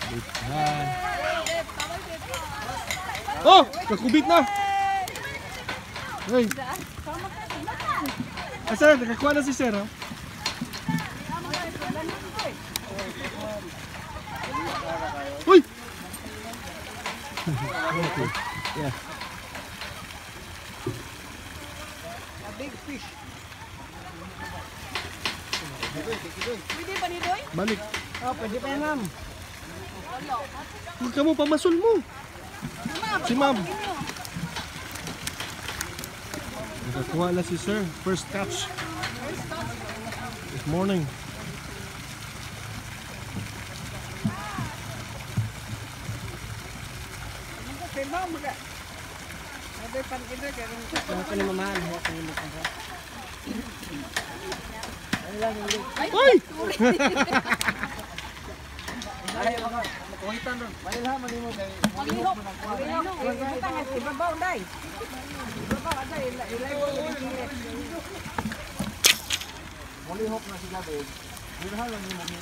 Yan. Oh! Kakubit na! Hey! Ah, sir, nakakuha na si sir, ha? Uy! Okay. Yeah. A big fish. Pwede pa ni Doy? Balik. Oh, pwede pa yan, ma'am. Huwag ka mo, pamasol mo. Si ma'am. Nakakuha na si sir. First catch. This morning. Uy! Mulihok na sila, babe. Bilhan lang yung mga